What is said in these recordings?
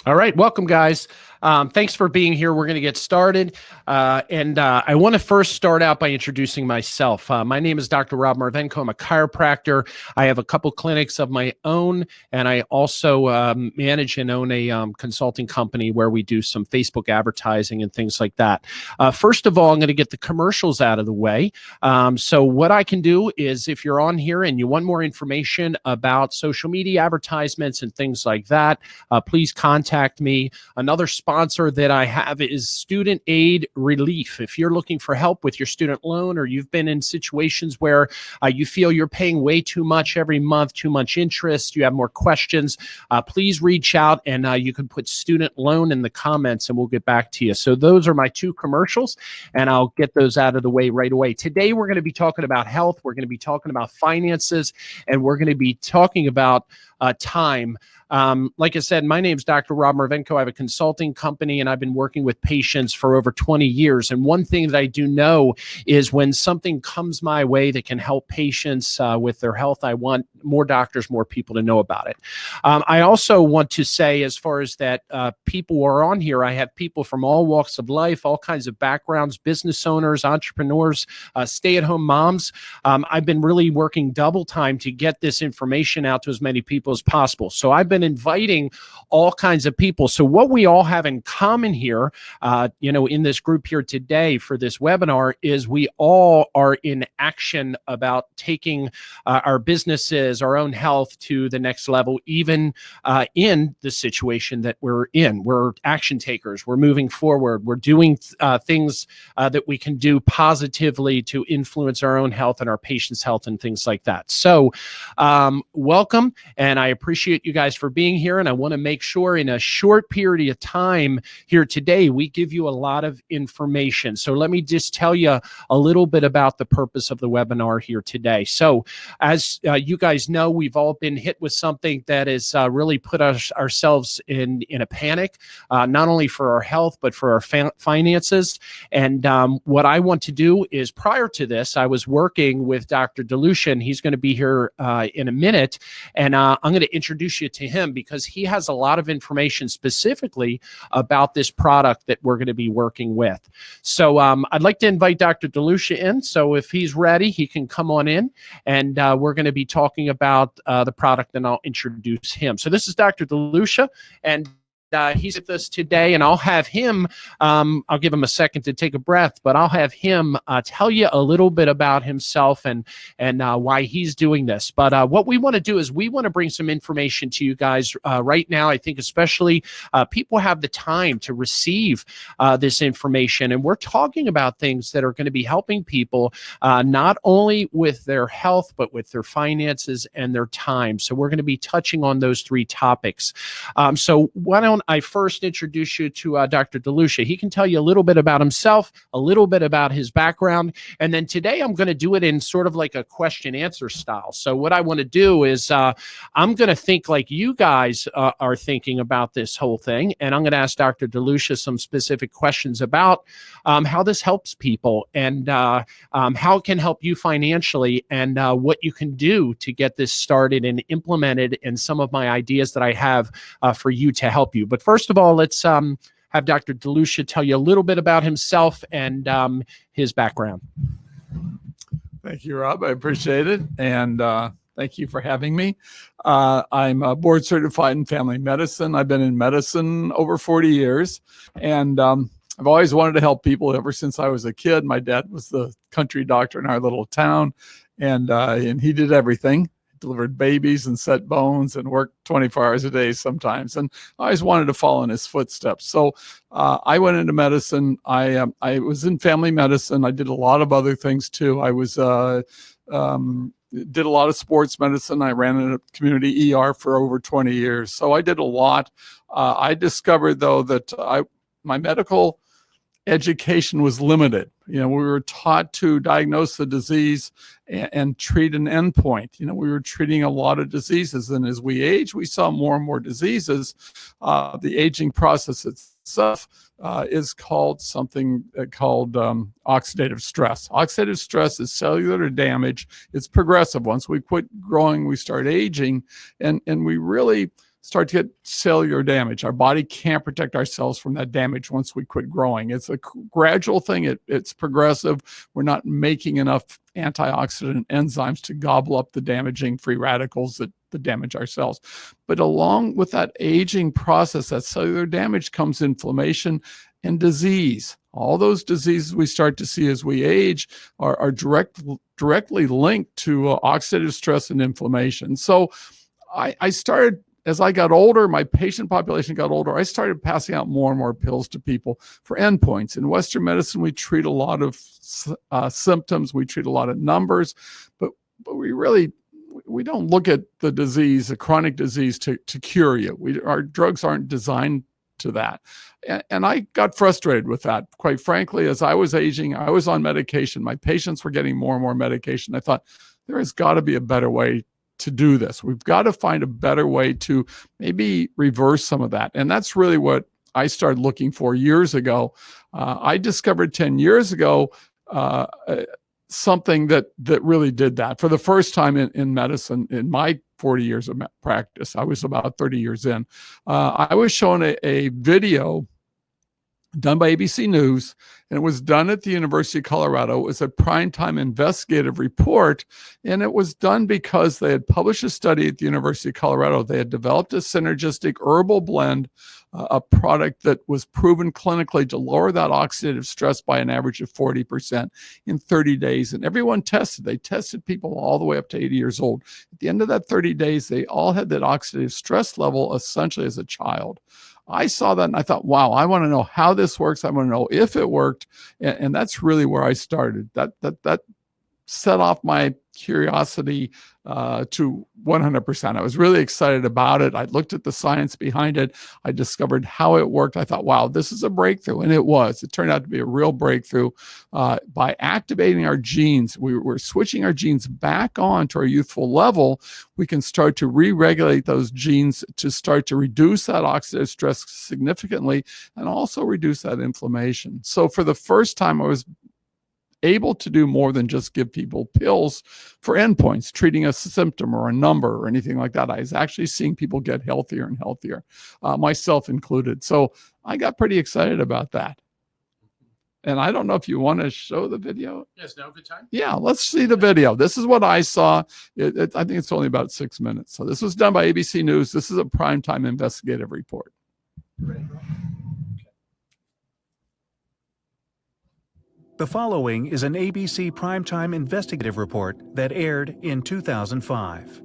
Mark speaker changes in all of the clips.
Speaker 1: All right, welcome, guys. Thanks for being here. We're going to get started. I want to first start out by introducing myself. My name is Dr. Rob Marvenko. I'm a chiropractor. I have a couple clinics of my own, and I also manage and own a consulting company where we do some Facebook advertising and things like that. First of all, I'm going to get the commercials out of the way. So what I can do is, if you're on here and you want more information about social media advertisements and things like that, please contact me. Another sponsor that I have is Student Aid Relief. If you're looking for help with your student loan, or you've been in situations where you feel you're paying way too much every month, too much interest, you have more questions, please reach out, and you can put student loan in the comments and we'll get back to you. So those are my two commercials, and I'll get those out of the way right away. Today, we're going to be talking about health. We're going to be talking about finances, and we're going to be talking about time. Like I said, my name is Dr. Rob Marvenko. I have a consulting company, and I've been working with patients for over 20 years. And one thing that I do know is when something comes my way that can help patients with their health, I want more doctors, more people to know about it. I also want to say, as far as that, people who are on here, I have people from all walks of life, all kinds of backgrounds, business owners, entrepreneurs, stay-at-home moms. I've been really working double time to get this information out to as many people as possible. So I've been inviting all kinds of people. So what we all have in common here, in this group here today for this webinar, is we all are in action about taking our businesses, our own health to the next level, even in the situation that we're in. We're action takers. We're moving forward. We're doing things that we can do positively to influence our own health and our patients' health and things like that. So welcome, and I appreciate you guys for being here, and I want to make sure in a short period of time here today, we give you a lot of information. So let me just tell you a little bit about the purpose of the webinar here today. So as you guys know, we've all been hit with something that has really put ourselves in a panic, not only for our health, but for our finances. And what I want to do is, prior to this, I was working with Dr. DeLucia, and he's going to be here in a minute, and I'm going to introduce you to him because he has a lot of information specifically about this product that we're going to be working with. So I'd like to invite Dr. DeLucia in. So if he's ready, he can come on in, and we're going to be talking about the product, and I'll introduce him. So this is Dr. DeLucia, and he's with us today, and I'll have him, I'll give him a second to take a breath, but I'll have him tell you a little bit about himself and why he's doing this. But what we want to do is we want to bring some information to you guys right now. I think especially people have the time to receive this information, and we're talking about things that are going to be helping people not only with their health, but with their finances and their time. So we're going to be touching on those three topics. So why don't I first introduce you to Dr. DeLucia. He can tell you a little bit about himself, a little bit about his background, and then today I'm going to do it in sort of like a question-answer style. So what I want to do is I'm going to think like you guys are thinking about this whole thing, and I'm going to ask Dr. DeLucia some specific questions about how this helps people, and how it can help you financially, and what you can do to get this started and implemented, and some of my ideas that I have for you to help you. But first of all, let's have Dr. DeLucia tell you a little bit about himself and his background.
Speaker 2: Thank you, Rob. I appreciate it. And thank you for having me. I'm board certified in family medicine. I've been in medicine over 40 years. And I've always wanted to help people ever since I was a kid. My dad was the country doctor in our little town, and he did everything. Delivered babies and set bones and worked 24 hours a day sometimes. And I always wanted to follow in his footsteps. So I went into medicine. I was in family medicine. I did a lot of other things too. I was did a lot of sports medicine. I ran a community ER for over 20 years. So I did a lot. I discovered though that my medical education was limited. We were taught to diagnose the disease and treat an endpoint. We were treating a lot of diseases, and as we age, we saw more and more diseases. The aging process itself is called something called oxidative stress. Oxidative stress is cellular damage. It's progressive. Once we quit growing, we start aging, and we really start to get cellular damage. Our body can't protect ourselves from that damage once we quit growing. It's a gradual thing. It's progressive. We're not making enough antioxidant enzymes to gobble up the damaging free radicals that damage our cells. But along with that aging process, that cellular damage, comes inflammation and disease. All those diseases we start to see as we age are directly linked to oxidative stress and inflammation. So I started, as I got older, my patient population got older, I started passing out more and more pills to people for endpoints. In Western medicine, we treat a lot of symptoms, we treat a lot of numbers, but we don't look at the disease, the chronic disease, to cure you. Our drugs aren't designed to that. And I got frustrated with that. Quite frankly, as I was aging, I was on medication. My patients were getting more and more medication. I thought, there has got to be a better way to do this. We've got to find a better way to maybe reverse some of that. And that's really what I started looking for years ago. I discovered 10 years ago something that really did that. For the first time in medicine, in my 40 years of practice, I was about 30 years in, I was shown a video done by ABC News, and it was done at the University of Colorado. It was a primetime investigative report, and it was done because they had published a study at the University of Colorado. They had developed a synergistic herbal blend, a product that was proven clinically to lower that oxidative stress by an average of 40% in 30 days. And everyone tested. They tested people all the way up to 80 years old. At the end of that 30 days, they all had that oxidative stress level essentially as a child. I saw that and I thought, wow, I want to know how this works. I want to know if it worked. And that's really where I started. That set off my curiosity to 100%. I was really excited about it. I looked at the science behind it. I discovered how it worked. I thought, wow, this is a breakthrough. And it was. It turned out to be a real breakthrough. By activating our genes, we're switching our genes back on to our youthful level. We can start to re-regulate those genes to start to reduce that oxidative stress significantly and also reduce that inflammation. So for the first time, I was able to do more than just give people pills for endpoints, treating a symptom or a number or anything like that. I was actually seeing people get healthier and healthier, myself included. So I got pretty excited about that. And I don't know if you want to show the video.
Speaker 1: Yes, now good time.
Speaker 2: Yeah, let's see the video. This is what I saw. I think it's only about 6 minutes. So this was done by ABC News. This is a primetime investigative report.
Speaker 3: The following is an ABC Primetime investigative report that aired in 2005.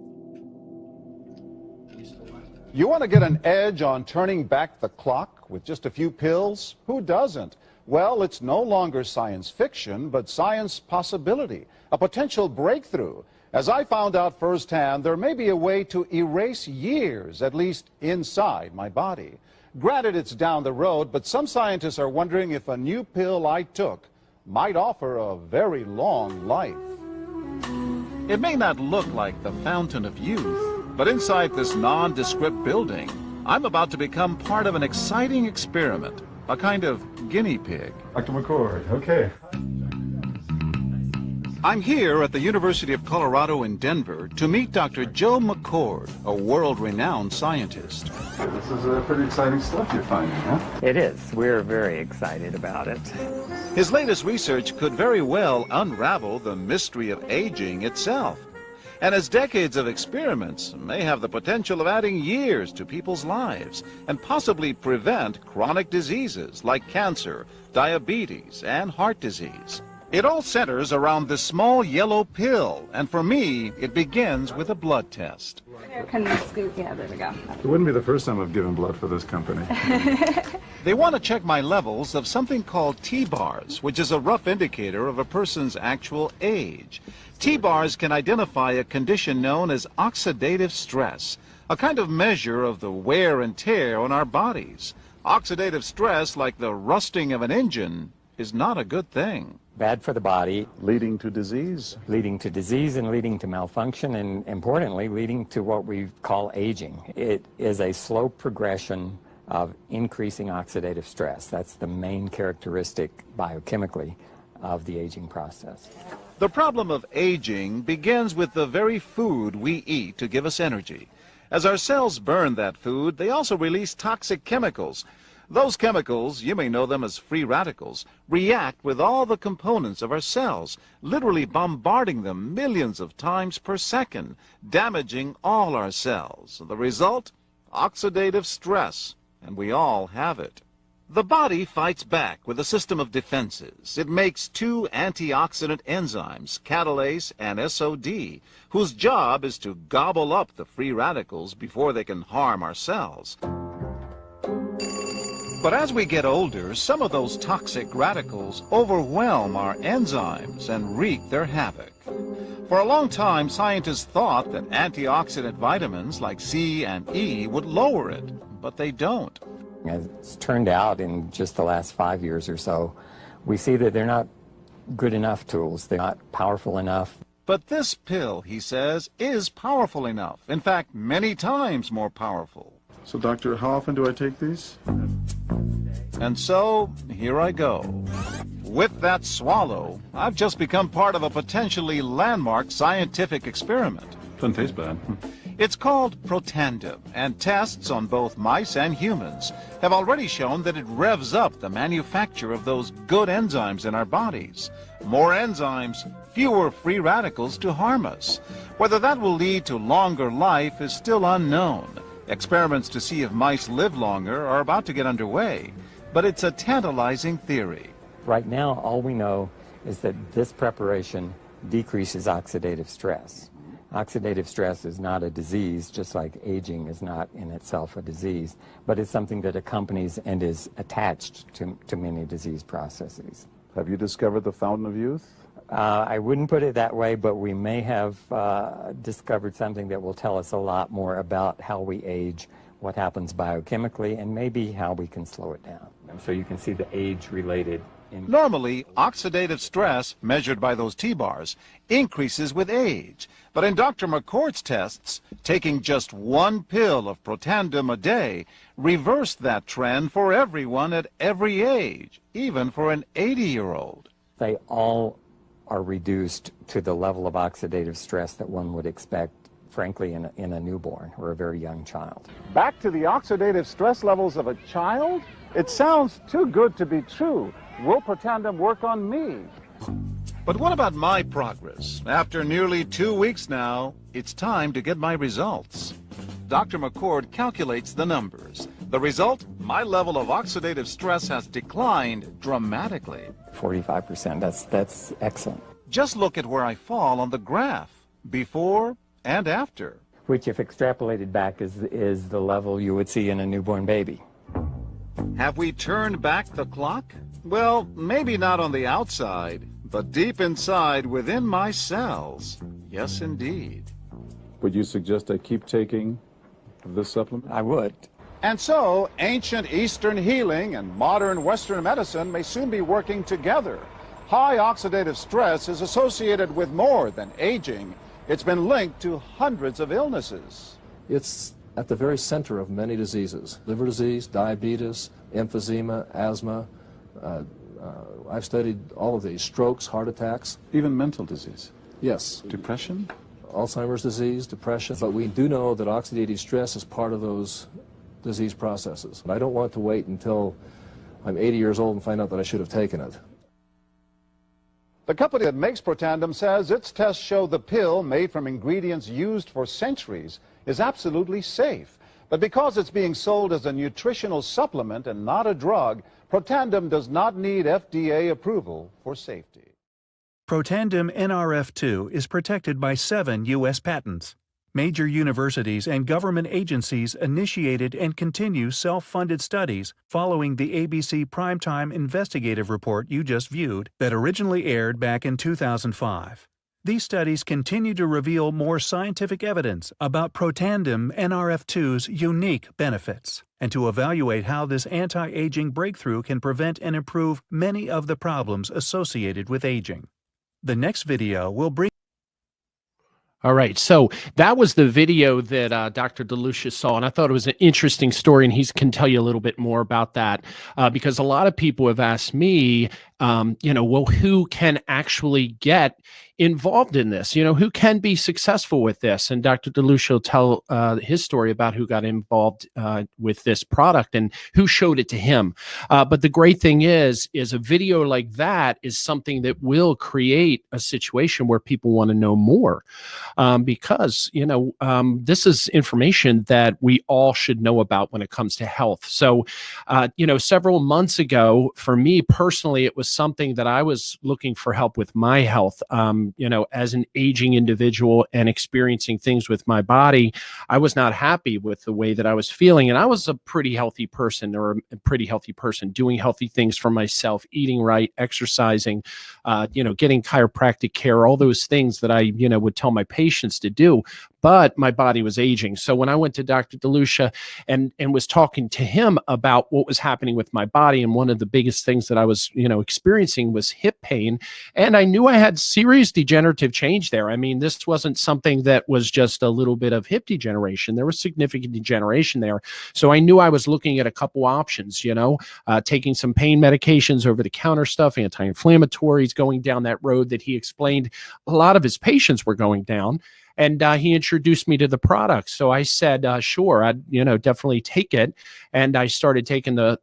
Speaker 4: You want to get an edge on turning back the clock with just a few pills? Who doesn't? Well, it's no longer science fiction, but science possibility, a potential breakthrough. As I found out firsthand, there may be a way to erase years, at least inside my body. Granted, it's down the road, but some scientists are wondering if a new pill I took might offer a very long life. It may not look like the fountain of youth, but inside this nondescript building, I'm about to become part of an exciting experiment, a kind of guinea pig.
Speaker 5: Dr. McCord, okay.
Speaker 4: I'm here at the University of Colorado in Denver to meet Dr. Joe McCord, a world-renowned scientist.
Speaker 5: This is pretty exciting stuff you're finding, huh?
Speaker 6: It is. We're very excited about it.
Speaker 4: His latest research could very well unravel the mystery of aging itself. And his decades of experiments may have the potential of adding years to people's lives and possibly prevent chronic diseases like cancer, diabetes, and heart disease. It all centers around this small yellow pill, and for me, it begins with a blood test.
Speaker 7: Can we scoop? Yeah, there we go.
Speaker 5: It wouldn't be the first time I've given blood for this company.
Speaker 4: They want to check my levels of something called T-bars, which is a rough indicator of a person's actual age. T-bars can identify a condition known as oxidative stress, a kind of measure of the wear and tear on our bodies. Oxidative stress, like the rusting of an engine, is not a good thing.
Speaker 6: Bad for the body,
Speaker 5: Leading to disease.
Speaker 6: leading to disease and leading to malfunction, and importantly, leading to what we call aging. It is a slow progression of increasing oxidative stress. That's the main characteristic biochemically of the aging process.
Speaker 4: The problem of aging begins with the very food we eat to give us energy. As our cells burn that food, they also release toxic chemicals. Those chemicals, you may know them as free radicals, react with all the components of our cells, literally bombarding them millions of times per second, damaging all our cells. The result? Oxidative stress, and we all have it. The body fights back with a system of defenses. It makes two antioxidant enzymes, catalase and SOD, whose job is to gobble up the free radicals before they can harm our cells. But as we get older, some of those toxic radicals overwhelm our enzymes and wreak their havoc. For a long time, scientists thought that antioxidant vitamins like C and E would lower it, but they don't.
Speaker 6: As it's turned out in just the last 5 years or so, we see that they're not good enough tools. They're not powerful enough.
Speaker 4: But this pill, he says, is powerful enough. In fact, many times more powerful.
Speaker 5: So, doctor, how often do I take these?
Speaker 4: And so, here I go. With that swallow, I've just become part of a potentially landmark scientific experiment.
Speaker 5: Doesn't taste bad.
Speaker 4: It's called Protandim, and tests on both mice and humans have already shown that it revs up the manufacture of those good enzymes in our bodies. More enzymes, fewer free radicals to harm us. Whether that will lead to longer life is still unknown. Experiments to see if mice live longer are about to get underway, but it's a tantalizing theory.
Speaker 6: Right now, all we know is that this preparation decreases oxidative stress. Oxidative stress is not a disease, just like aging is not in itself a disease, but it's something that accompanies and is attached to many disease processes.
Speaker 5: Have you discovered the fountain of youth?
Speaker 6: I wouldn't put it that way, but we may have discovered something that will tell us a lot more about how we age, what happens biochemically, and maybe how we can slow it down. And so you can see the age-related.
Speaker 4: Normally, oxidative stress, measured by those T-bars, increases with age. But in Dr. McCord's tests, taking just one pill of Protandim a day reversed that trend for everyone at every age, even for an 80-year-old.
Speaker 6: They all are reduced to the level of oxidative stress that one would expect, frankly, in a newborn or a very young child.
Speaker 4: Back to the oxidative stress levels of a child? It sounds too good to be true. Will Protandim work on me? But what about my progress? After nearly 2 weeks now, it's time to get my results. Dr. McCord calculates the numbers. The result? My level of oxidative stress has declined dramatically.
Speaker 6: 45%, that's excellent.
Speaker 4: Just look at where I fall on the graph, before and after.
Speaker 6: Which, if extrapolated back, is the level you would see in a newborn baby.
Speaker 4: Have we turned back the clock? Well, maybe not on the outside, but deep inside within my cells. Yes, indeed.
Speaker 5: Would you suggest I keep taking this supplement?
Speaker 6: I would.
Speaker 4: And so, ancient Eastern healing and modern Western medicine may soon be working together. High oxidative stress is associated with more than aging. It's been linked to hundreds of illnesses.
Speaker 8: It's at the very center of many diseases: liver disease, diabetes, emphysema, asthma. I've studied all of these: strokes, heart attacks.
Speaker 5: Even mental disease?
Speaker 8: Yes.
Speaker 5: Depression?
Speaker 8: Alzheimer's disease, depression. But we do know that oxidative stress is part of those disease processes. I don't want to wait until I'm 80 years old and find out that I should have taken it.
Speaker 4: The company that makes Protandim says its tests show the pill, made from ingredients used for centuries, is absolutely safe. But because it's being sold as a nutritional supplement and not a drug, Protandim does not need FDA approval for safety.
Speaker 3: Protandim NRF2 is protected by 7 U.S. patents. Major universities and government agencies initiated and continue self-funded studies following the ABC Primetime Investigative Report you just viewed that originally aired back in 2005. These studies continue to reveal more scientific evidence about Protandim NRF2's unique benefits and to evaluate how this anti-aging breakthrough can prevent and improve many of the problems associated with aging. The next video will bring.
Speaker 1: All right, so that was the video that Dr. DeLucia saw, and I thought it was an interesting story, and he can tell you a little bit more about that because a lot of people have asked me, well, who can actually get involved in this, who can be successful with this. And Dr. DeLucia will tell his story about who got involved with this product and who showed it to him. But the great thing is a video like that is something that will create a situation where people want to know more, because, this is information that we all should know about when it comes to health. So, several months ago, for me personally, it was something that I was looking for help with my health. As an aging individual and experiencing things with my body, I was not happy with the way that I was feeling. And I was a pretty healthy person doing healthy things for myself, eating right, exercising, getting chiropractic care, all those things that I, would tell my patients to do. But my body was aging. So when I went to Dr. DeLucia and was talking to him about what was happening with my body, and one of the biggest things that I was, experiencing was hip pain. And I knew I had serious degenerative change there. I mean, this wasn't something that was just a little bit of hip degeneration. There was significant degeneration there. So I knew I was looking at a couple options, taking some pain medications, over the counter stuff, anti-inflammatories, going down that road that he explained a lot of his patients were going down. And he introduced me to the product. So I said, sure, I'd definitely take it. And I started taking the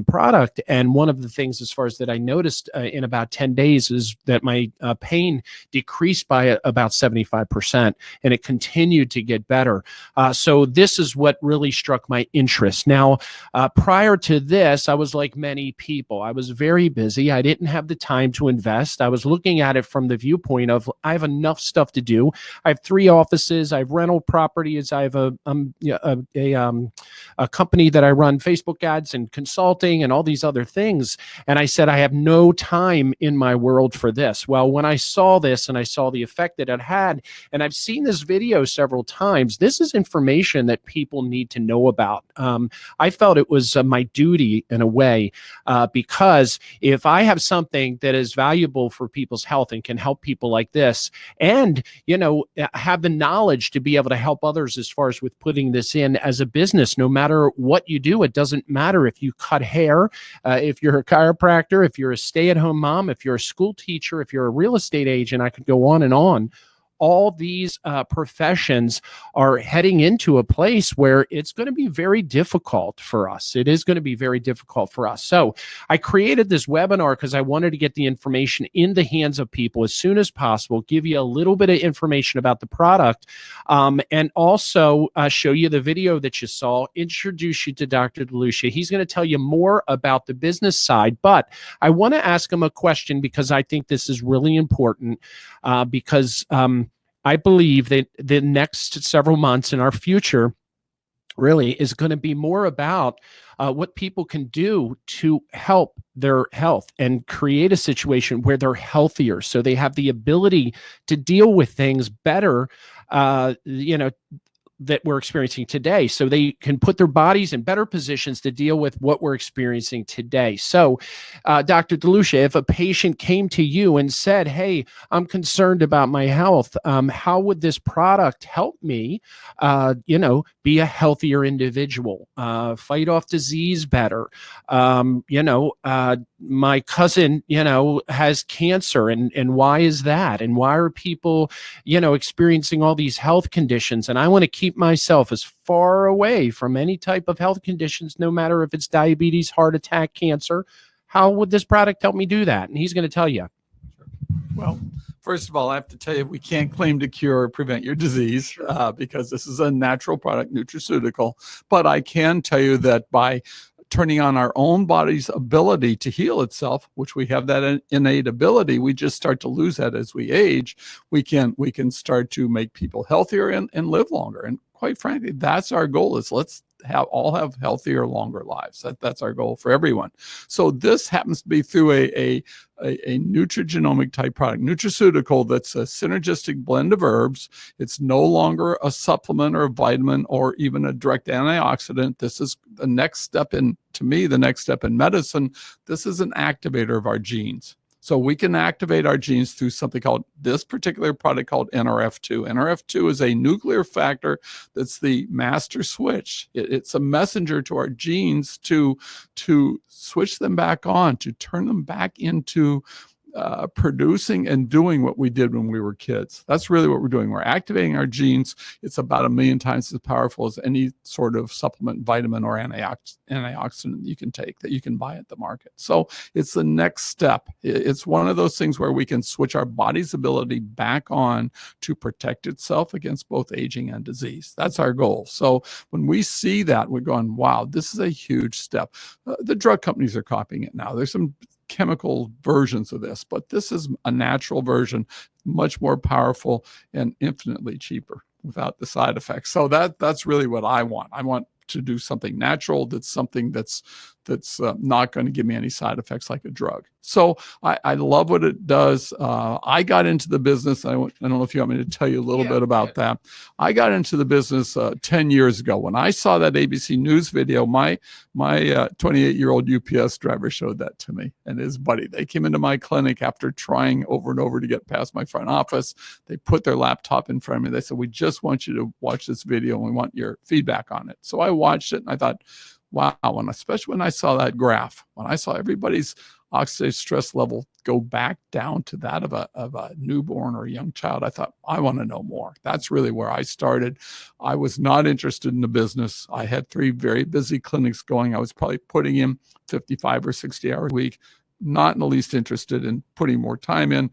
Speaker 1: product. And one of the things, as far as that I noticed in about 10 days, is that my pain decreased by about 75%, and it continued to get better. So this is what really struck my interest. Now, prior to this, I was like many people. I was very busy. I didn't have the time to invest. I was looking at it from the viewpoint of, I have enough stuff to do. I have 3 offices. I have rental properties. I have a company that I run Facebook ads and consulting and all these other things. And I said, I have no time in my world for this. Well, when I saw this and I saw the effect that it had, and I've seen this video several times, this is information that people need to know about. I felt it was my duty in a way, because if I have something that is valuable for people's health and can help people like this, and, have the knowledge to be able to help others as far as with putting this in as a business, no matter what you do. It doesn't matter if you cut hair, if you're a chiropractor, if you're a stay-at-home mom, if you're a school teacher, if you're a real estate agent, I could go on and on. All these professions are heading into a place where it's going to be very difficult for us. It is going to be very difficult for us. So I created this webinar because I wanted to get the information in the hands of people as soon as possible, give you a little bit of information about the product, and also show you the video that you saw, introduce you to Dr. DeLucia. He's going to tell you more about the business side, but I want to ask him a question because I think this is really important, because I believe that the next several months in our future really is going to be more about what people can do to help their health and create a situation where they're healthier, so they have the ability to deal with things better, that we're experiencing today, so they can put their bodies in better positions to deal with what we're experiencing today. So, Dr. DeLucia, if a patient came to you and said, hey, I'm concerned about my health, how would this product help me, be a healthier individual, fight off disease better? My cousin, has cancer, and why is that? And why are people, experiencing all these health conditions? And I want to keep myself as far away from any type of health conditions, no matter if it's diabetes, heart attack, cancer. How would this product help me do that? And he's going to tell you.
Speaker 2: Well, first of all, I have to tell you, we can't claim to cure or prevent your disease, because this is a natural product, nutraceutical. But I can tell you that by turning on our own body's ability to heal itself, which we have that innate ability, we just start to lose that as we age. We can start to make people healthier and live longer. And quite frankly, that's our goal, is let's all have healthier, longer lives. That's our goal for everyone. So this happens to be through a nutrigenomic type product, nutraceutical, that's a synergistic blend of herbs. It's no longer a supplement or a vitamin or even a direct antioxidant. This is the next step in medicine. This is an activator of our genes. So we can activate our genes through something called, this particular product called NRF2. NRF2 is a nuclear factor that's the master switch. It's a messenger to our genes to switch them back on, to turn them back into producing and doing what we did when we were kids. That's really what we're doing. We're activating our genes. It's about 1,000,000 times as powerful as any sort of supplement, vitamin, or antioxidant you can take that you can buy at the market. So it's the next step. It's one of those things where we can switch our body's ability back on to protect itself against both aging and disease. That's our goal. So when we see that, we're going, wow, this is a huge step. The drug companies are copying it now. There's some chemical versions of this, but this is a natural version, much more powerful and infinitely cheaper without the side effects. So that's really what I want. I want to do something natural. That's something that's not going to give me any side effects like a drug. So I love what it does. I got into the business. I don't know if you want me to tell you a little bit about that. I got into the business 10 years ago. When I saw that ABC News video, my 28-year-old UPS driver showed that to me and his buddy. They came into my clinic after trying over and over to get past my front office. They put their laptop in front of me. They said, we just want you to watch this video and we want your feedback on it. So I watched it and I thought, wow, and especially when I saw that graph, when I saw everybody's oxidative stress level go back down to that of a newborn or a young child, I thought, I want to know more. That's really where I started. I was not interested in the business. I had 3 very busy clinics going. I was probably putting in 55 or 60 hours a week, not in the least interested in putting more time in,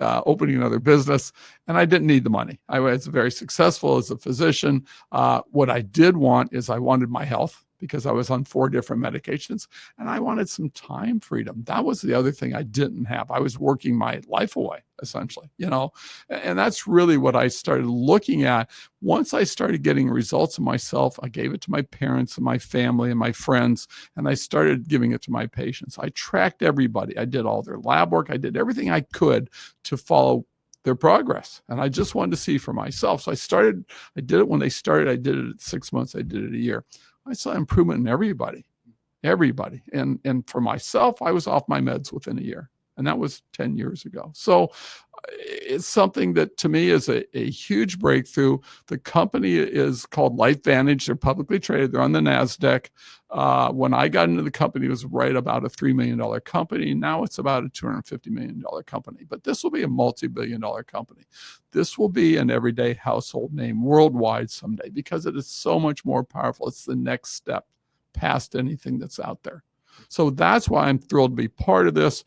Speaker 2: opening another business, and I didn't need the money. I was very successful as a physician. What I did want is I wanted my health, because I was on 4 different medications and I wanted some time freedom. That was the other thing I didn't have. I was working my life away, essentially, and that's really what I started looking at. Once I started getting results of myself, I gave it to my parents and my family and my friends, and I started giving it to my patients. I tracked everybody. I did all their lab work. I did everything I could to follow their progress. And I just wanted to see for myself. So I did it when they started. I did it at 6 months. I did it a year. I saw improvement in everybody. And for myself, I was off my meds within a year. And that was 10 years ago. So it's something that to me is a huge breakthrough. The company is called LifeVantage. They're publicly traded. They're on the NASDAQ. When I got into the company, it was right about a $3 million company. Now it's about a $250 million company. But this will be a multi-billion-dollar company. This will be an everyday household name worldwide someday because it is so much more powerful. It's the next step past anything that's out there. So that's why I'm thrilled to be part of this.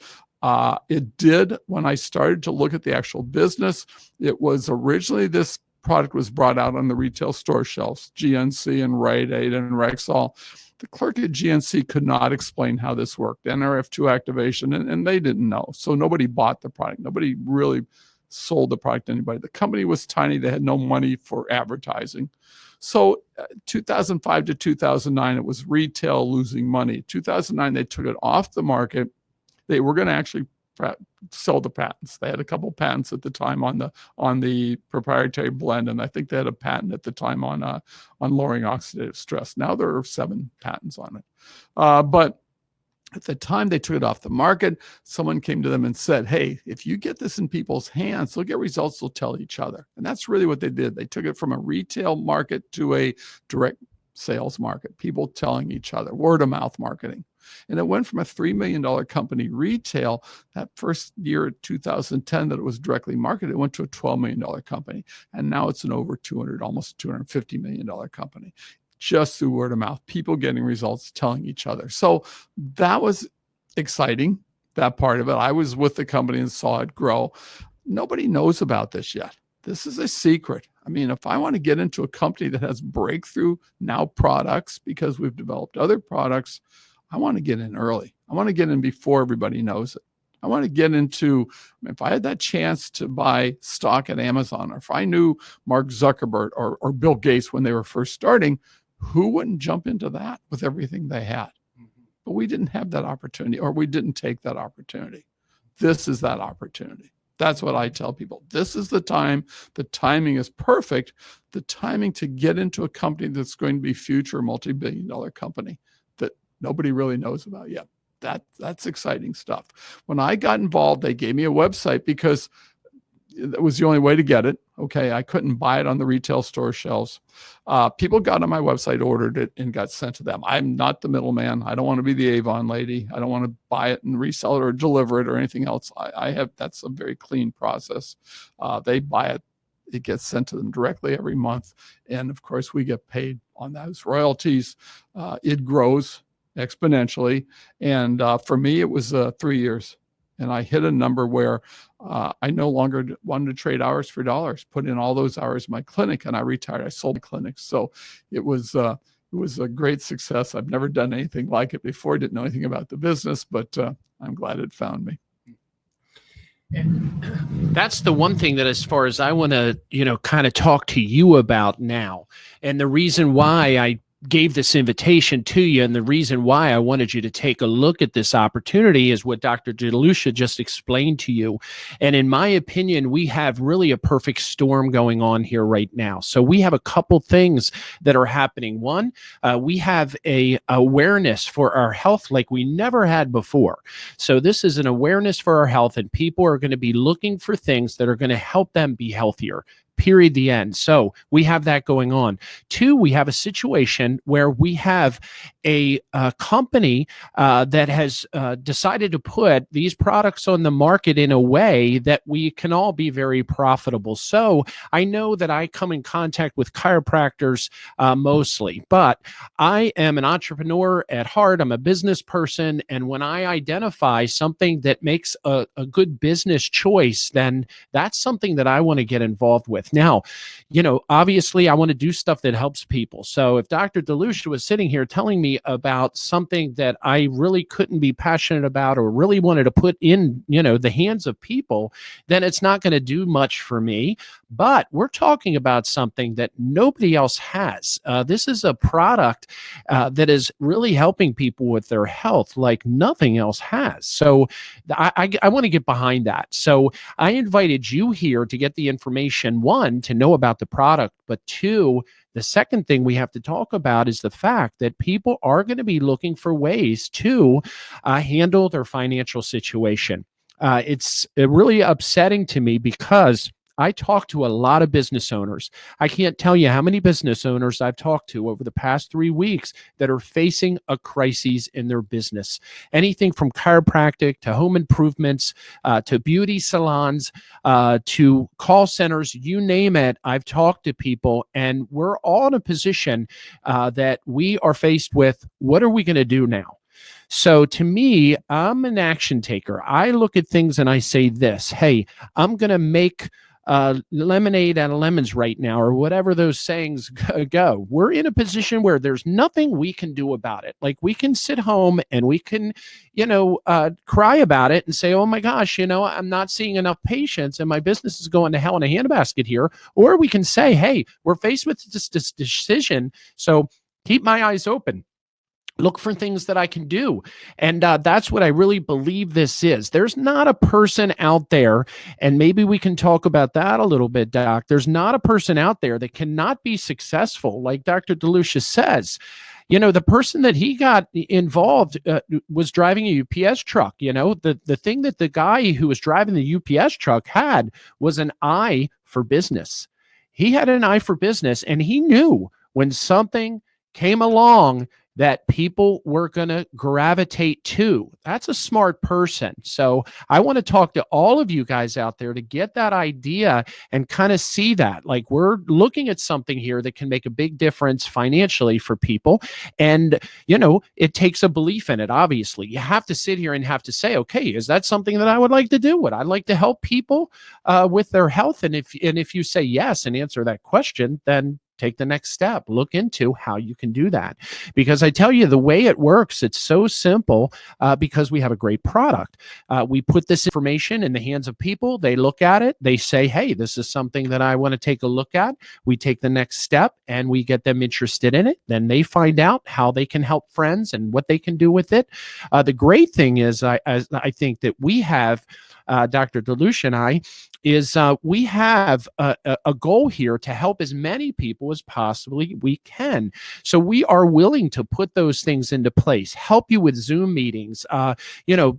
Speaker 2: It did, when I started to look at the actual business, it was originally this product was brought out on the retail store shelves, GNC and Rite Aid and Rexall. The clerk at GNC could not explain how this worked, NRF2 activation, and they didn't know. So nobody bought the product. Nobody really sold the product to anybody. The company was tiny. They had no money for advertising. So 2005 to 2009, it was retail losing money. 2009, they took it off the market. They were going to actually sell the patents. They had a couple patents at the time on the proprietary blend, and I think they had a patent at the time on lowering oxidative stress. Now there are 7 patents on it. But at the time they took it off the market, someone came to them and said, hey, if you get this in people's hands, they'll get results, they'll tell each other. And that's really what they did. They took it from a retail market to a direct sales market, people telling each other, word of mouth marketing. And it went from a $3 million company retail that first year, 2010, that it was directly marketed, it went to a $12 million company. And now it's an over almost $250 million company, just through word of mouth, people getting results, telling each other. So that was exciting, that part of it. I was with the company and saw it grow. Nobody knows about this yet. This is a secret. I mean, if I want to get into a company that has breakthrough now products, because we've developed other products, I want to get in early. I want to get in before everybody knows it. I want to get into, if I had that chance to buy stock at Amazon, or if I knew Mark Zuckerberg or Bill Gates when they were first starting, who wouldn't jump into that with everything they had? But we didn't have that opportunity, or we didn't take that opportunity. This is that opportunity. That's what I tell people. This is the time. The timing is perfect. The timing to get into a company that's going to be future multi-billion-dollar company that nobody really knows about yet. That's exciting stuff. When I got involved, they gave me a website because that was the only way to get it. Okay, I couldn't buy it on the retail store shelves. People got on my website, ordered it, and got sent to them. I'm not the middleman. I don't want to be the Avon lady. I don't want to buy it and resell it or deliver it or anything else. That's a very clean process. They buy it. It gets sent to them directly every month. And of course, we get paid on those royalties. It grows exponentially. And for me, it was 3 years. And I hit a number where I no longer wanted to trade hours for dollars, put in all those hours in my clinic, and I retired. I sold my clinic. So it was a great success. I've never done anything like it before. Didn't know anything about the business, but I'm glad it found me.
Speaker 1: That's the one thing that, as far as I want to, kind of talk to you about now, and the reason why I gave this invitation to you, and the reason why I wanted you to take a look at this opportunity is what Dr. DeLucia just explained to you. And in my opinion, we have really a perfect storm going on here right now. So we have a couple things that are happening. One, we have a awareness for our health like we never had before. So this is an awareness for our health, and people are going to be looking for things that are going to help them be healthier. Period, the end. So we have that going on. Two, we have a situation where we have a company that has decided to put these products on the market in a way that we can all be very profitable. So I know that I come in contact with chiropractors mostly, but I am an entrepreneur at heart. I'm a business person. And when I identify something that makes a good business choice, then that's something that I want to get involved with. Now, obviously I want to do stuff that helps people. So if Dr. DeLucia was sitting here telling me about something that I really couldn't be passionate about or really wanted to put in, the hands of people, then it's not going to do much for me. But we're talking about something that nobody else has. This is a product that is really helping people with their health like nothing else has. So I want to get behind that. So I invited you here to get the information, one, to know about the product, but two, the second thing we have to talk about is the fact that people are going to be looking for ways to handle their financial situation. It's really upsetting to me because I talk to a lot of business owners. I can't tell you how many business owners I've talked to over the past 3 weeks that are facing a crisis in their business. Anything from chiropractic to home improvements, to beauty salons, to call centers, you name it. I've talked to people, and we're all in a position that we are faced with, what are we going to do now? So to me, I'm an action taker. I look at things and I say this, hey, I'm going to make lemonade out of lemons right now, or whatever those sayings go. We're in a position where there's nothing we can do about it. Like, we can sit home and we can, cry about it and say, oh my gosh, I'm not seeing enough patients and my business is going to hell in a handbasket here. Or we can say, hey, we're faced with this decision. So keep my eyes open. Look for things that I can do. And that's what I really believe this is. There's not a person out there, and maybe we can talk about that a little bit, Doc. There's not a person out there that cannot be successful, like Dr. DeLucia says. The person that he got involved was driving a UPS truck. The thing that the guy who was driving the UPS truck had was an eye for business. He had an eye for business, and he knew when something came along that people were going to gravitate to. That's a smart person. So I want to talk to all of you guys out there to get that idea and kind of see that. Like, we're looking at something here that can make a big difference financially for people. And, it takes a belief in it, obviously. You have to sit here and have to say, okay, is that something that I would like to do? Would I like to help people with their health? And if you say yes and answer that question, then take the next step. Look into how you can do that. Because I tell you, the way it works, it's so simple because we have a great product. We put this information in the hands of people. They look at it. They say, hey, this is something that I want to take a look at. We take the next step and we get them interested in it. Then they find out how they can help friends and what they can do with it. The great thing is, I think that we have Dr. DeLucia and I, is we have a goal here to help as many people as possibly we can. So we are willing to put those things into place, help you with Zoom meetings,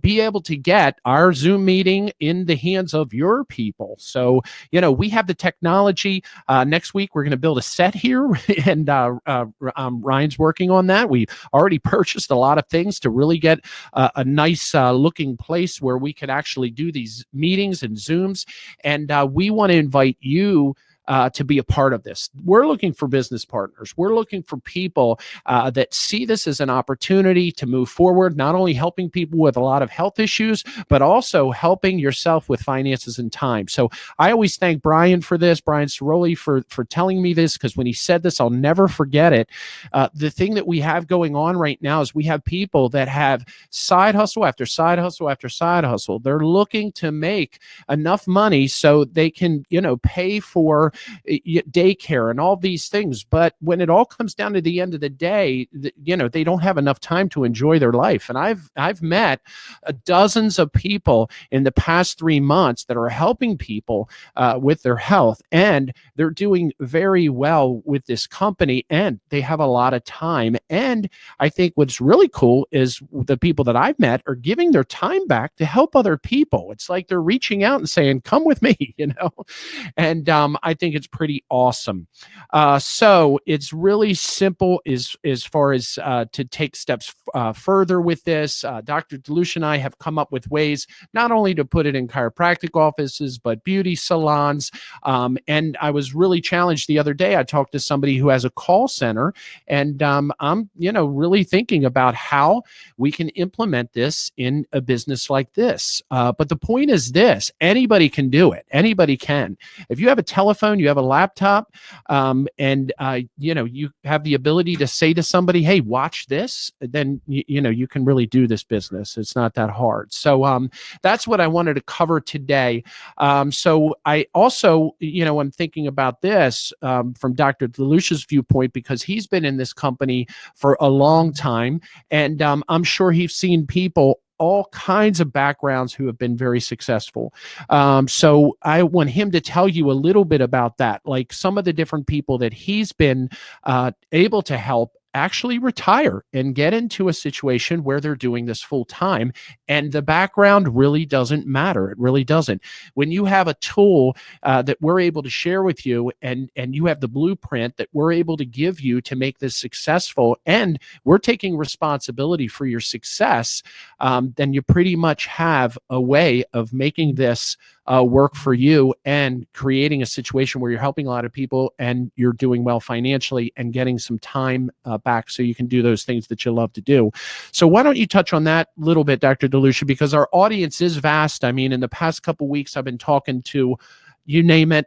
Speaker 1: be able to get our Zoom meeting in the hands of your people. So, we have the technology. Next week, we're going to build a set here, and Ryan's working on that. We've already purchased a lot of things to really get a nice looking place where we can actually do these meetings and Zooms. And we want to invite you to be a part of this. We're looking for business partners. We're looking for people that see this as an opportunity to move forward, not only helping people with a lot of health issues, but also helping yourself with finances and time. So I always thank Brian for this, Brian Ciroli, for telling me this, because when he said this, I'll never forget it. The thing that we have going on right now is we have people that have side hustle after side hustle after side hustle. They're looking to make enough money so they can, pay for daycare and all these things. But when it all comes down to the end of the day, they don't have enough time to enjoy their life. And I've met dozens of people in the past 3 months that are helping people with their health, and they're doing very well with this company, and they have a lot of time. And I think what's really cool is the people that I've met are giving their time back to help other people. It's like they're reaching out and saying, come with me, and I think it's pretty awesome. So it's really simple as far as to take steps further with this. Dr. DeLucia and I have come up with ways not only to put it in chiropractic offices, but beauty salons. And I was really challenged the other day. I talked to somebody who has a call center, and I'm, really thinking about how we can implement this in a business like this. But the point is this: anybody can do it. Anybody can. If you have a telephone, you have a laptop, and you have the ability to say to somebody, hey, watch this, then you can really do this business. It's not that hard. So that's what I wanted to cover today. So I also, I'm thinking about this from Dr. DeLucia's viewpoint, because he's been in this company for a long time, and I'm sure he's seen people all kinds of backgrounds who have been very successful. So I want him to tell you a little bit about that, like some of the different people that he's been able to help actually retire and get into a situation where they're doing this full time. And the background really doesn't matter. It really doesn't. When you have a tool that we're able to share with you, and you have the blueprint that we're able to give you to make this successful, and we're taking responsibility for your success, then you pretty much have a way of making this work for you and creating a situation where you're helping a lot of people and you're doing well financially and getting some time back so you can do those things that you love to do. So why don't you touch on that a little bit, Dr. DeLucia, because our audience is vast. I mean, in the past couple of weeks, I've been talking to you name it.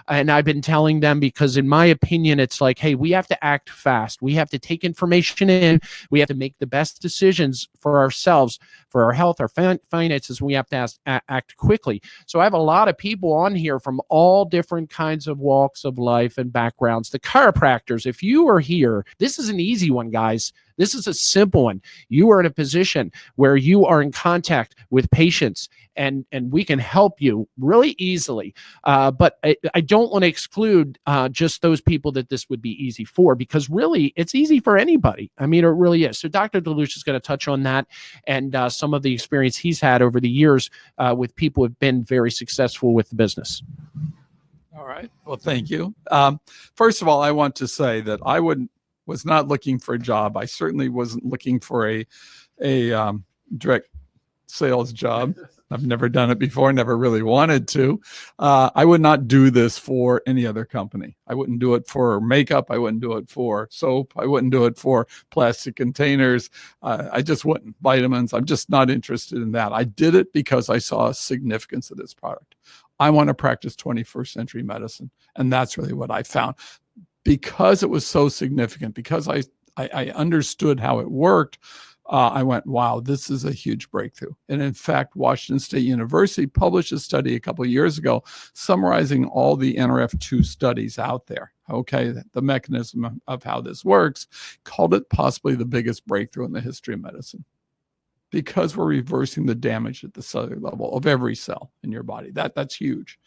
Speaker 1: And I've been telling them, because in my opinion, it's like, hey, we have to act fast. We have to take information in. We have to make the best decisions for ourselves, for our health, our finances. We have to act quickly. So I have a lot of people on here from all different kinds of walks of life and backgrounds. The chiropractors, if you are here, this is an easy one, guys. This is a simple one. You are in a position where you are in contact with patients, and we can help you really easily. But I don't want to exclude just those people that this would be easy for, because really it's easy for anybody. I mean, it really is. So Dr. DeLucia is going to touch on that and some of the experience he's had over the years with people who have been very successful with the business.
Speaker 2: All right. Well, thank you. First of all, I want to say that I was not looking for a job. I certainly wasn't looking for a direct sales job. I've never done it before, never really wanted to. I would not do this for any other company. I wouldn't do it for makeup. I wouldn't do it for soap. I wouldn't do it for plastic containers. I just wouldn't. Vitamins. I'm just not interested in that. I did it because I saw a significance of this product. I want to practice 21st century medicine. And that's really what I found. Because it was so significant, because I understood how it worked, I went, wow, this is a huge breakthrough. And in fact, Washington State University published a study a couple of years ago summarizing all the NRF2 studies out there, okay, the mechanism of how this works, called it possibly the biggest breakthrough in the history of medicine. because we're reversing the damage at the cellular level of every cell in your body. That's huge.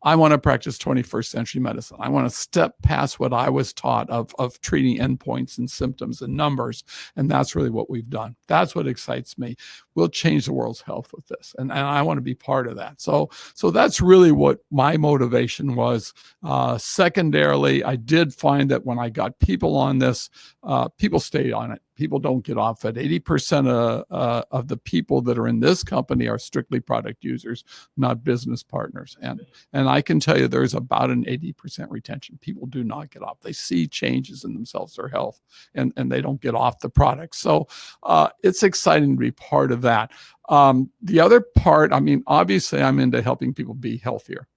Speaker 2: I want to practice 21st century medicine. I want to step past what I was taught of treating endpoints and symptoms and numbers. And that's really what we've done. That's what excites me. We'll change the world's health with this. And I want to be part of that. So that's really what my motivation was. Secondarily, I did find that when I got people on this, people stayed on it. People don't get off it. 80% of the people that are in this company are strictly product users, not business partners. And I can tell you there's about an 80% retention. People do not get off. They see changes in themselves, their health, and they don't get off the product. So it's exciting to be part of that. The other part, I mean, obviously I'm into helping people be healthier.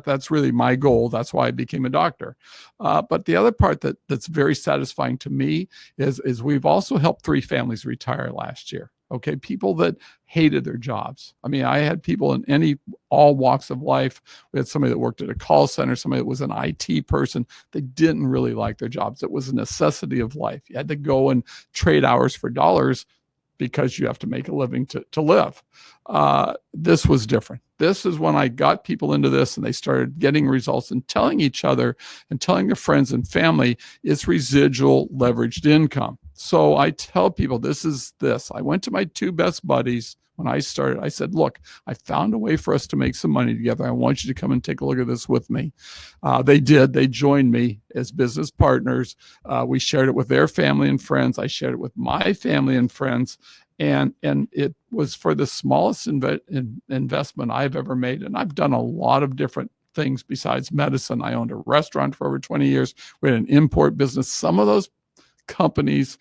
Speaker 2: That's really my goal. That's why I became a doctor. But the other part that's very satisfying to me is we've also helped 3 families retire last year. Okay, people that hated their jobs. I mean, I had people in all walks of life. We had somebody that worked at a call center, somebody that was an IT person. They didn't really like their jobs. It was a necessity of life. You had to go and trade hours for dollars because you have to make a living to live. This was different. This is when I got people into this and they started getting results and telling each other and telling their friends and family it's residual leveraged income. So I tell people this. I went to my 2 best buddies when I started. I said, look, I found a way for us to make some money together. I want you to come and take a look at this with me. They did. They joined me as business partners. We shared it with their family and friends. I shared it with my family and friends. And it was for the smallest investment I've ever made. And I've done a lot of different things besides medicine. I owned a restaurant for over 20 years. We had an import business. Some of those companies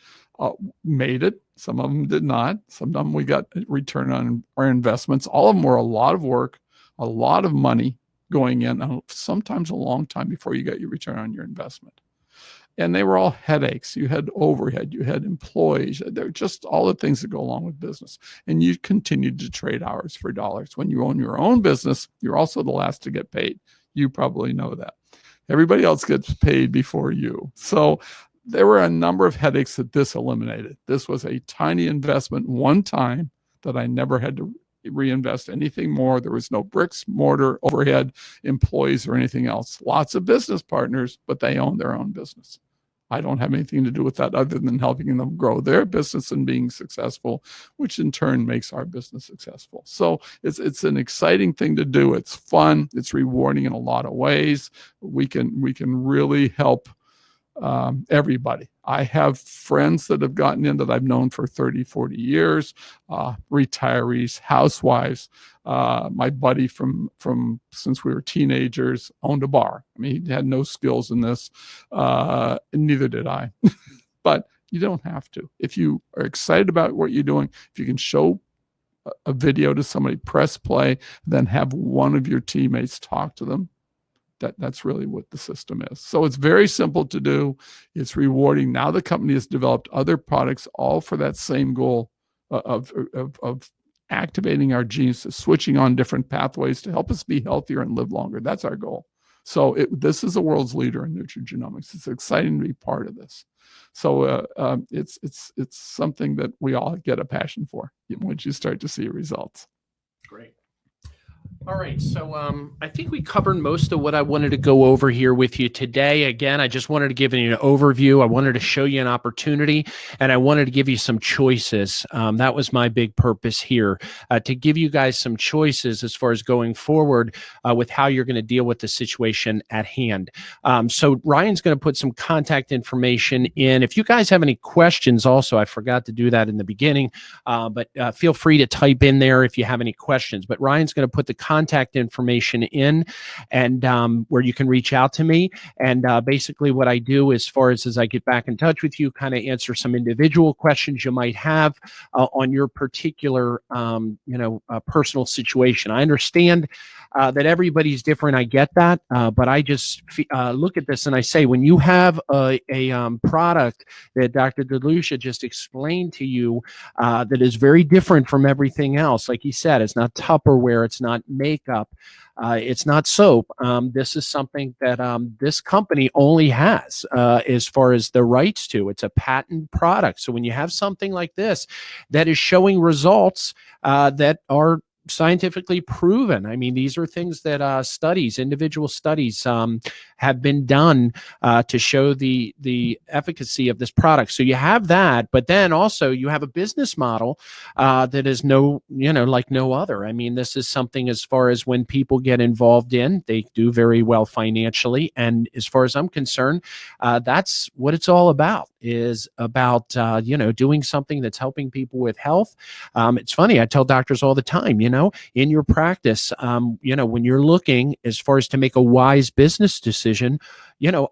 Speaker 2: made it. Some of them did not. Some of them we got return on our investments. All of them were a lot of work, a lot of money going in, and sometimes a long time before you got your return on your investment. And they were all headaches. You had overhead, you had employees. They're just all the things that go along with business. And you continued to trade hours for dollars. When you own your own business, you're also the last to get paid. You probably know that. Everybody else gets paid before you. So there were a number of headaches that this eliminated. This was a tiny investment one time that I never had to reinvest anything more. There was no bricks, mortar, overhead, employees, or anything else. Lots of business partners, but they own their own business. I don't have anything to do with that other than helping them grow their business and being successful, which in turn makes our business successful. So it's an exciting thing to do. It's fun. It's rewarding in a lot of ways. We can really help everybody. I have friends that have gotten in that I've known for 30, 40 years, retirees, housewives. My buddy from since we were teenagers owned a bar. I mean, he had no skills in this, and neither did I. But you don't have to. If you are excited about what you're doing, if you can show a video to somebody, press play, then have one of your teammates talk to them. That's really what the system is. So it's very simple to do. It's rewarding. Now the company has developed other products all for that same goal of activating our genes, switching on different pathways to help us be healthier and live longer. That's our goal. So this is the world's leader in nutrigenomics. It's exciting to be part of this. So it's something that we all get a passion for once you start to see results.
Speaker 1: Great. All right, so I think we covered most of what I wanted to go over here with you today. Again, I just wanted to give you an overview. I wanted to show you an opportunity, and I wanted to give you some choices. That was my big purpose here, to give you guys some choices as far as going forward with how you're going to deal with the situation at hand. So Ryan's going to put some contact information in. If you guys have any questions also, I forgot to do that in the beginning, but feel free to type in there if you have any questions. But Ryan's going to put the contact information in, and where you can reach out to me. And basically what I do as far as I get back in touch with you, kind of answer some individual questions you might have on your particular personal situation. I understand that everybody's different. I get that. But I just look at this and I say, when you have a product that Dr. DeLucia just explained to you that is very different from everything else, like he said, it's not Tupperware, it's not makeup. It's not soap. This is something that this company only has as far as the rights to. It's a patent product. So when you have something like this that is showing results that are scientifically proven. I mean, these are things that individual studies have been done to show the efficacy of this product. So you have that, but then also you have a business model that is like no other. I mean, this is something as far as when people get involved in, they do very well financially. And as far as I'm concerned, that's what it's all about, is about, doing something that's helping people with health. It's funny. I tell doctors all the time, in your practice, when you're looking as far as to make a wise business decision,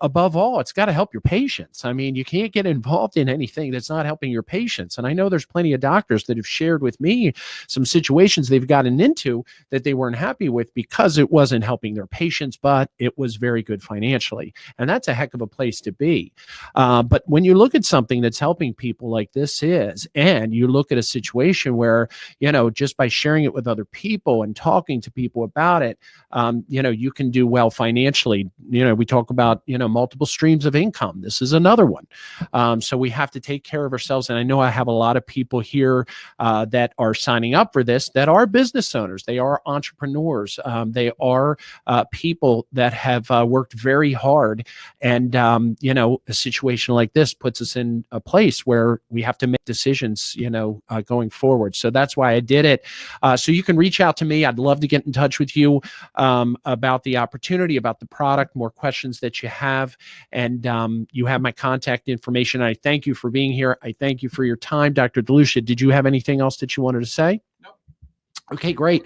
Speaker 1: above all, it's got to help your patients. I mean, you can't get involved in anything that's not helping your patients. And I know there's plenty of doctors that have shared with me some situations they've gotten into that they weren't happy with because it wasn't helping their patients, but it was very good financially. And that's a heck of a place to be. But when you look at something that's helping people like this is, and you look at a situation where, just by sharing it with other people and talking to people about it, you can do well financially. We talk about, multiple streams of income. This is another one. So we have to take care of ourselves. And I know I have a lot of people here that are signing up for this that are business owners. They are entrepreneurs. They are people that have worked very hard. And, a situation like this puts us in a place where we have to make decisions, going forward. So that's why I did it. So you can reach out to me. I'd love to get in touch with you about the opportunity, about the product, more questions that you have. And you have my contact information. I thank you for being here. I thank you for your time. Dr. DeLucia, did you have anything else that you wanted to say?
Speaker 2: No.
Speaker 1: Okay, great.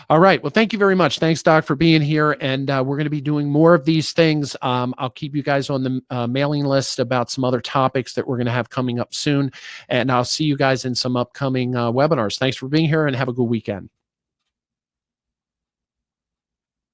Speaker 1: All right. Well, thank you very much. Thanks, Doc, for being here. And we're going to be doing more of these things. I'll keep you guys on the mailing list about some other topics that we're going to have coming up soon. And I'll see you guys in some upcoming webinars. Thanks for being here and have a good weekend.